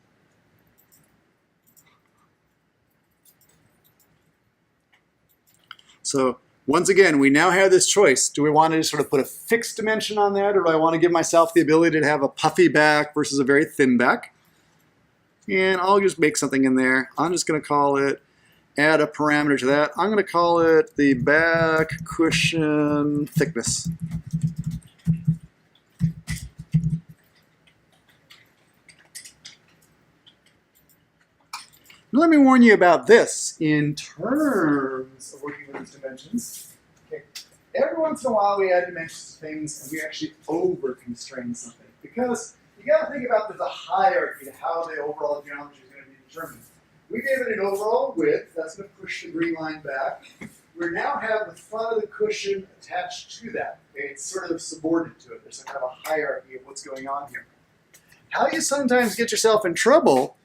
[SPEAKER 1] So once again, we now have this choice. Do we want to sort of put a fixed dimension on that, or do I want to give myself the ability to have a puffy back versus a very thin back? And I'll just make something in there. I'm just going to call it, add a parameter to that. I'm going to call it the back cushion thickness. Let me warn you about this in terms of working with these dimensions. Okay. Every once in a while we add dimensions to things and we actually over-constrain something. Because you got to think about there's a hierarchy to how the overall geometry is going to be determined. We gave it an overall width, that's going to push the green line back. We now have the front of the cushion attached to that. Okay? It's sort of subordinate to it. There's a kind of a hierarchy of what's going on here. How you sometimes get yourself in trouble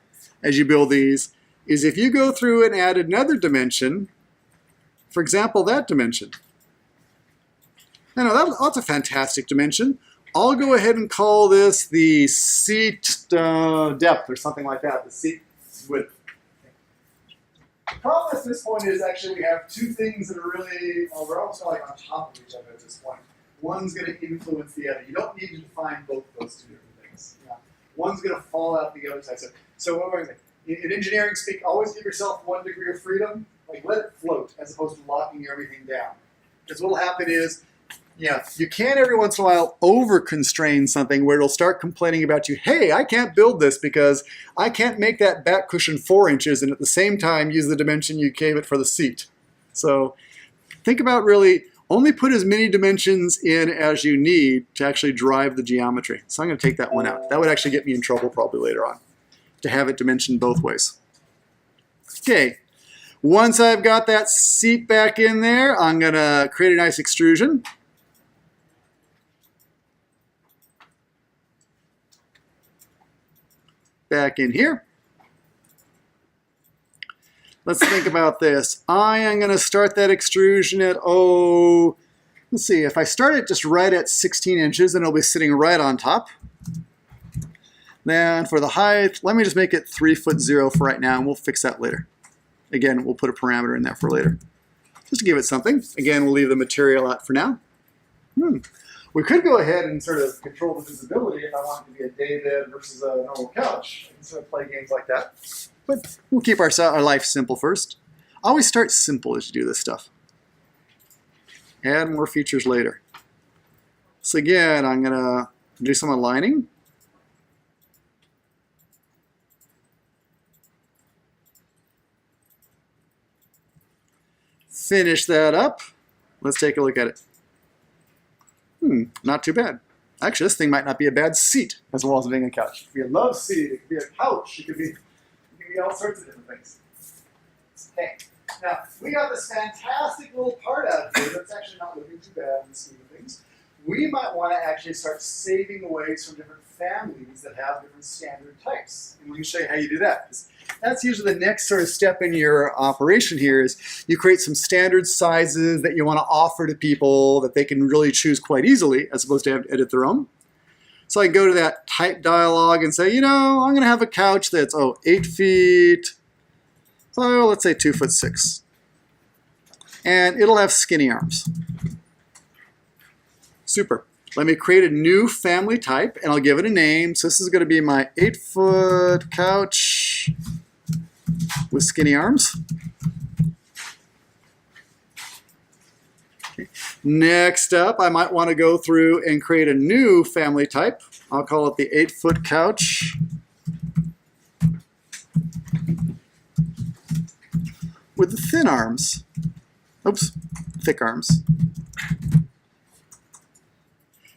[SPEAKER 1] as you build these is if you go through and add another dimension, for example, that dimension. Now, that's a fantastic dimension. I'll go ahead and call this the seat depth or something like that, the seat width. The problem at this point is actually we have two things that are really, well, we're almost like on top of each other at this point. One's going to influence the other. You don't need to define both those two different things. Yeah. One's going to fall out the other side. So what we're going to say, in engineering speak, always give yourself 1 degree of freedom. Like let it float as opposed to locking everything down. Because what will happen is, yeah, you can every once in a while over-constrain something where it'll start complaining about you, hey, I can't build this because I can't make that back cushion 4 inches and at the same time use the dimension you gave it for the seat. So think about really only put as many dimensions in as you need to actually drive the geometry. So I'm going to take that one out. That would actually get me in trouble probably later on, to have it dimensioned both ways. Okay, once I've got that seat back in there, I'm going to create a nice extrusion. Back in here. Let's think about this. I am going to start that extrusion at, let's see, if I start it just right at 16 inches, then it'll be sitting right on top. Then for the height, let me just make it 3'0" for right now, and we'll fix that later. Again, we'll put a parameter in there for later. Just to give it something. Again, we'll leave the material out for now. We could go ahead and sort of control the visibility if I want it to be a day bed versus a normal couch. I can sort of play games like that. But we'll keep our life simple first. Always start simple as you do this stuff. Add more features later. So again, I'm going to do some aligning. Finish that up. Let's take a look at it. Not too bad. Actually, this thing might not be a bad seat as well as being a couch. It could be a love seat, it could be a couch, it could be all sorts of different things. Okay, now we got this fantastic little part out of here that's actually not looking too bad in the scheme of things. We might want to actually start saving away from different families that have different standard types. And we can show you how you do that. That's usually the next sort of step in your operation here is you create some standard sizes that you want to offer to people that they can really choose quite easily as opposed to have to edit their own. So I can go to that type dialog and say, you know, I'm going to have a couch that's, 8 feet, let's say 2'6". And it'll have skinny arms. Super. Let me create a new family type and I'll give it a name. So this is going to be my 8-foot couch with skinny arms. Okay. Next up, I might want to go through and create a new family type. I'll call it the 8-foot couch with the thin arms. Oops, thick arms.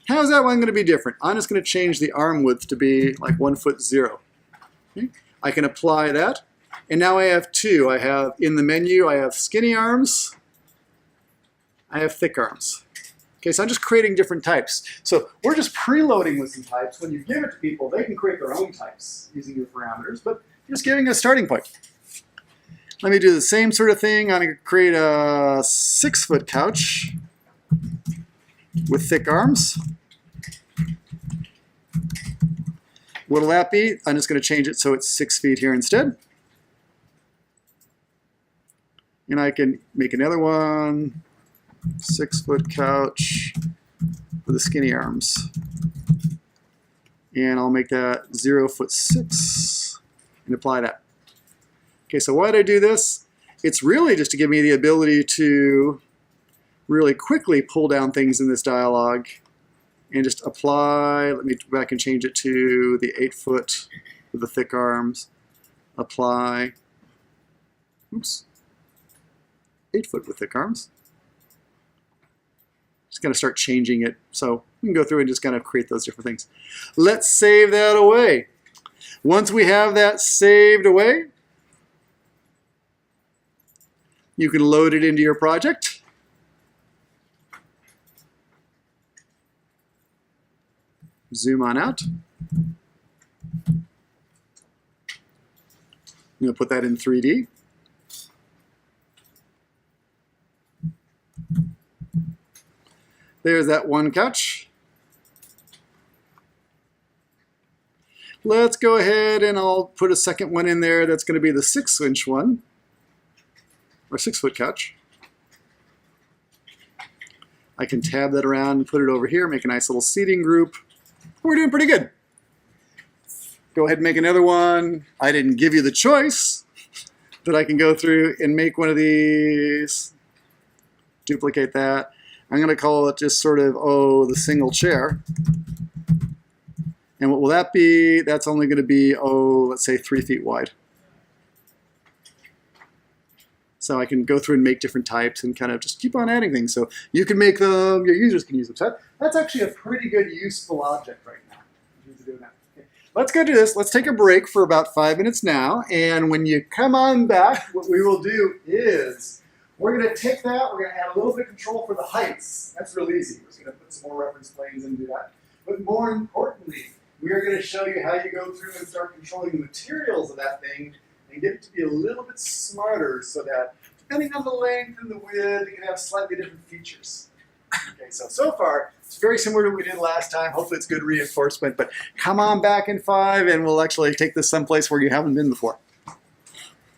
[SPEAKER 1] How is that one going to be different? I'm just going to change the arm width to be like 1'0". Okay. I can apply that. And now I have two. I have in the menu, I have skinny arms. I have thick arms. Okay, so I'm just creating different types. So we're just preloading with some types. When you give it to people, they can create their own types using your parameters, but you're just giving a starting point. Let me do the same sort of thing. I'm going to create a 6-foot couch with thick arms. What'll that be? I'm just going to change it so it's 6 feet here instead. And I can make another one, 6-foot couch with the skinny arms. And I'll make that 0'6" and apply that. Okay, so why did I do this? It's really just to give me the ability to really quickly pull down things in this dialog and just apply. Let me go back and change it to the 8-foot with the thick arms. Apply. Oops. 8-foot with thick arms. Just going to start changing it. So we can go through and just kind of create those different things. Let's save that away. Once we have that saved away, you can load it into your project. Zoom on out. I'm going to put that in 3D. There's that one couch. Let's go ahead and I'll put a second one in there. That's going to be the 6-inch one, or 6-foot couch. I can tab that around and put it over here, make a nice little seating group. We're doing pretty good. Go ahead and make another one. I didn't give you the choice, but I can go through and make one of these, duplicate that. I'm going to call it just sort of, the single chair. And what will that be? That's only going to be, let's say 3 feet wide. So I can go through and make different types and kind of just keep on adding things. So you can make them, your users can use them. So that's actually a pretty good useful object right now. Okay. Let's go do this. Let's take a break for about 5 minutes now. And when you come on back, what we will do is we're going to take that, we're going to add a little bit of control for the heights. That's real easy. We're just going to put some more reference planes and do that. But more importantly, we are going to show you how you go through and start controlling the materials of that thing and get it to be a little bit smarter so that depending on the length and the width, it can have slightly different features. Okay, so far, it's very similar to what we did last time. Hopefully it's good reinforcement, but come on back in 5 and we'll actually take this someplace where you haven't been before.